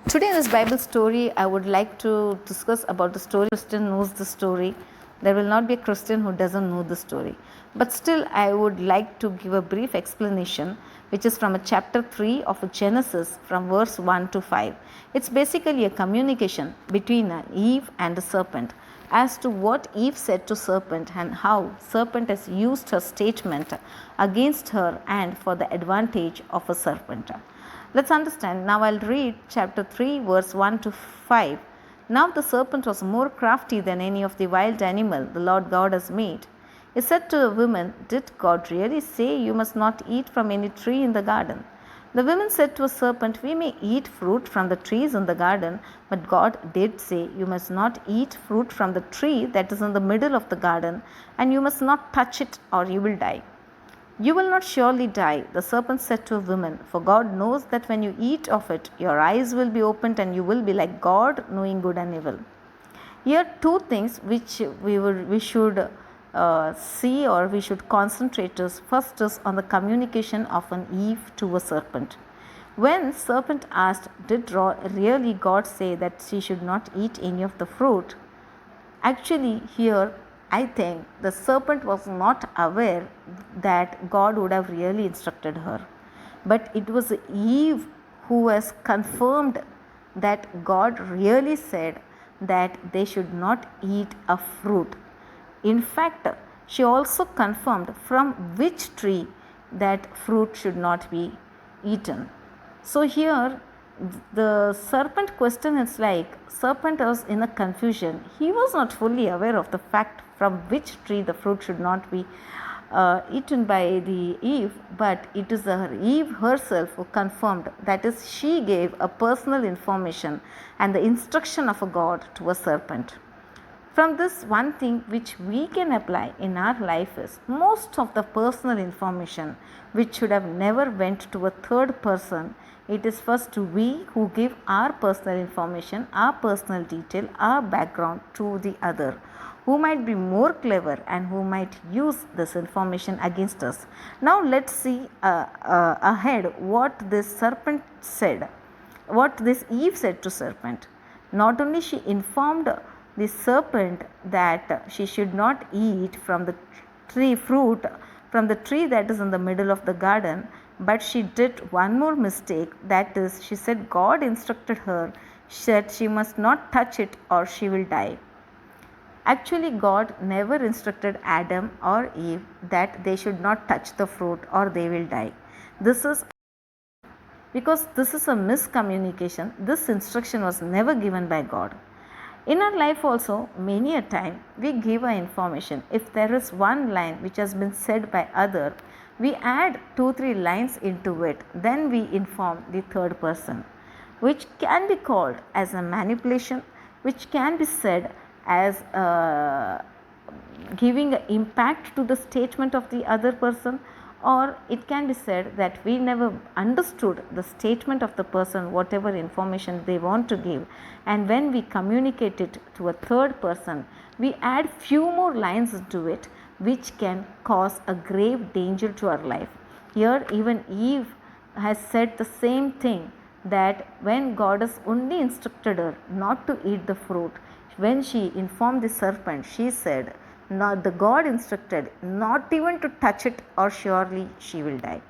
Today in this Bible story, I would like to discuss about the story. Christian knows the story. There will not be a Christian who doesn't know the story. But still, I would like to give a brief explanation, which is from a chapter 3 of Genesis, from verse 1 to 5. It's basically a communication between Eve and the serpent as to what Eve said to serpent and how serpent has used her statement against her and for the advantage of a serpent. Let's understand. Now I'll read chapter 3, verse 1 to 5. Now the serpent was more crafty than any of the wild animal the Lord God has made. He said to the woman, "Did God really say you must not eat from any tree in the garden?" The woman said to a serpent, "We may eat fruit from the trees in the garden, but God did say, you must not eat fruit from the tree that is in the middle of the garden, and you must not touch it, or you will die." "You will not surely die," the serpent said to a woman, "for God knows that when you eat of it, your eyes will be opened and you will be like God, knowing good and evil." Here, two things which we should see or we should concentrate is first is on the communication of an Eve to a serpent. When serpent asked, "Did really God say that she should not eat any of the fruit?" Actually, here I think the serpent was not aware that God would have really instructed her. But it was Eve who has confirmed that God really said that they should not eat a fruit. In fact, she also confirmed from which tree that fruit should not be eaten. So here the serpent question is like serpent was in a confusion. He was not fully aware of the fact from which tree the fruit should not be eaten by the Eve, but it is Eve herself who confirmed, that is, she gave a personal information and the instruction of a God to a serpent. From this, one thing which we can apply in our life is most of the personal information which should have never went to a third person. It is first we who give our personal information, our personal detail, our background to the other, who might be more clever and who might use this information against us. Now let's see ahead what this serpent said, what this Eve said to serpent. Not only she informed the serpent that she should not eat from the fruit from the tree that is in the middle of the garden, but she did one more mistake. That is, she said God instructed her, said she must not touch it or she will die. Actually, God never instructed Adam or Eve that they should not touch the fruit or they will die. This is because this is a miscommunication. This instruction was never given by God. In our life also, many a time we give our information. If there is one line which has been said by other, we add 2-3 lines into it, then we inform the third person, which can be called as a manipulation, which can be said as giving an impact to the statement of the other person, or it can be said that we never understood the statement of the person, whatever information they want to give, and when we communicate it to a third person, we add few more lines into it which can cause a grave danger to our life. Here even Eve has said the same thing, that when God has only instructed her not to eat the fruit, when she informed the serpent, she said, "Not the God instructed not even to touch it or surely she will die."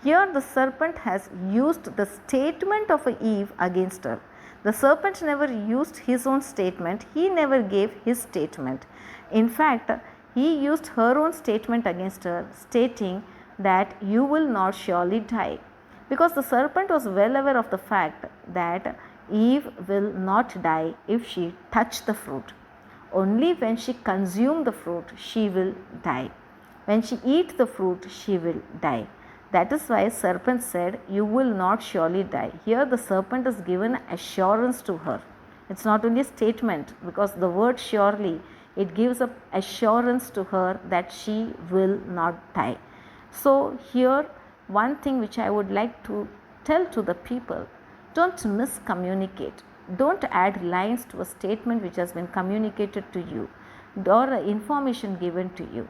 Here the serpent has used the statement of Eve against her. The serpent never used his own statement, he never gave his statement. In fact, he used her own statement against her, stating that you will not surely die. Because the serpent was well aware of the fact that Eve will not die if she touched the fruit. Only when she consumes the fruit, she will die. When she eats the fruit, she will die. That is why serpent said, "You will not surely die." Here the serpent is given assurance to her. It's not only a statement, because the word surely, it gives an assurance to her that she will not die. So here, one thing which I would like to tell to the people, don't miscommunicate. Don't add lines to a statement which has been communicated to you or information given to you.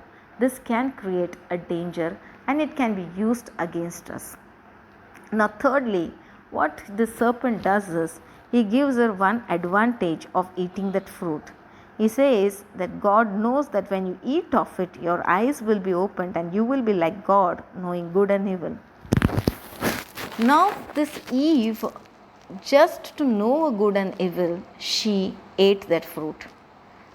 This can create a danger and it can be used against us. Now thirdly, what the serpent does is, he gives her one advantage of eating that fruit. He says that God knows that when you eat of it, your eyes will be opened and you will be like God, knowing good and evil. Now, this Eve, just to know good and evil, she ate that fruit.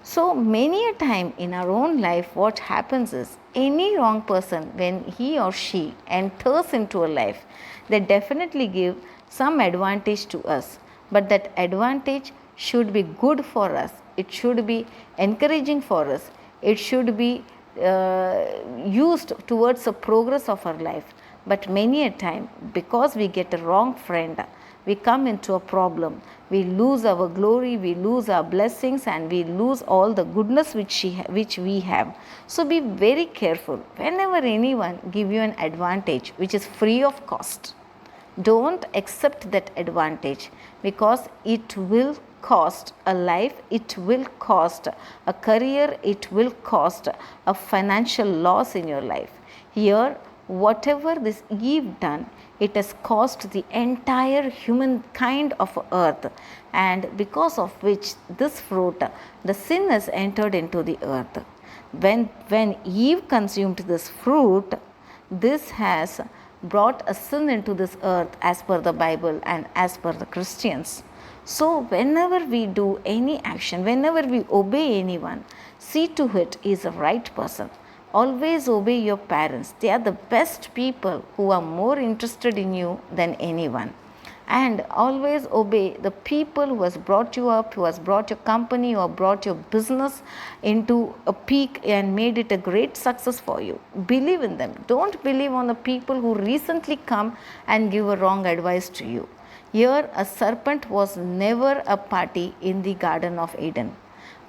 So many a time in our own life, what happens is any wrong person, when he or she enters into a life, they definitely give some advantage to us. But that advantage should be good for us. It should be encouraging for us. It should be used towards the progress of our life. But many a time, because we get a wrong friend, we come into a problem. We lose our glory, we lose our blessings, and we lose all the goodness which we have. So be very careful. Whenever anyone give you an advantage which is free of cost, don't accept that advantage, because it will cost a life, it will cost a career, it will cost a financial loss in your life. Here, whatever this Eve done, it has cost the entire humankind of earth, and because of which this fruit, the sin has entered into the earth. When Eve consumed this fruit, this has brought a sin into this earth as per the Bible and as per the Christians. So whenever we do any action, whenever we obey anyone, see to it he is a right person. Always obey your parents. They are the best people who are more interested in you than anyone. And always obey the people who has brought you up, who has brought your company, who have brought your business into a peak and made it a great success for you. Believe in them. Don't believe on the people who recently come and give a wrong advice to you. Here, a serpent was never a party in the Garden of Eden.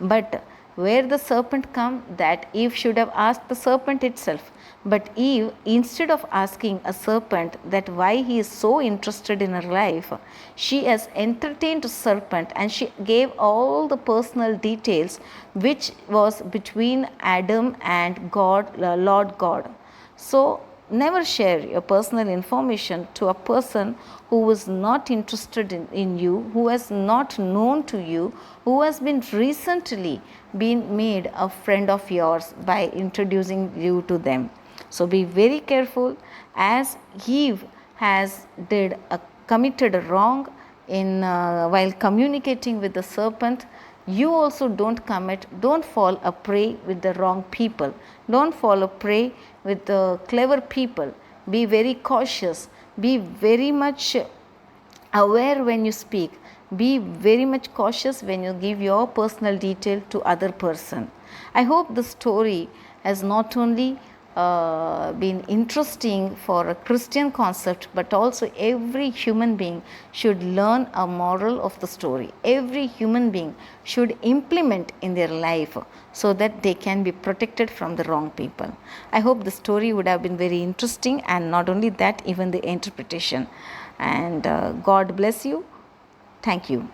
But where the serpent come, that Eve should have asked the serpent itself. But Eve, instead of asking a serpent that why he is so interested in her life, she has entertained a serpent and she gave all the personal details which was between Adam and God, Lord God. So never share your personal information to a person who is not interested in you, who has not known to you, who has been recently been made a friend of yours by introducing you to them. So be very careful, as Eve has committed a wrong in while communicating with the serpent. You also don't fall a prey with the wrong people. Don't fall a prey with the clever people. Be very cautious. Be very much aware when you speak. Be very much cautious when you give your personal detail to other person. I hope the story has not only been interesting for a Christian concept, but also every human being should learn a moral of the story. Every human being should implement in their life so that they can be protected from the wrong people. I hope the story would have been very interesting, and not only that, even the interpretation. And God bless you. Thank you.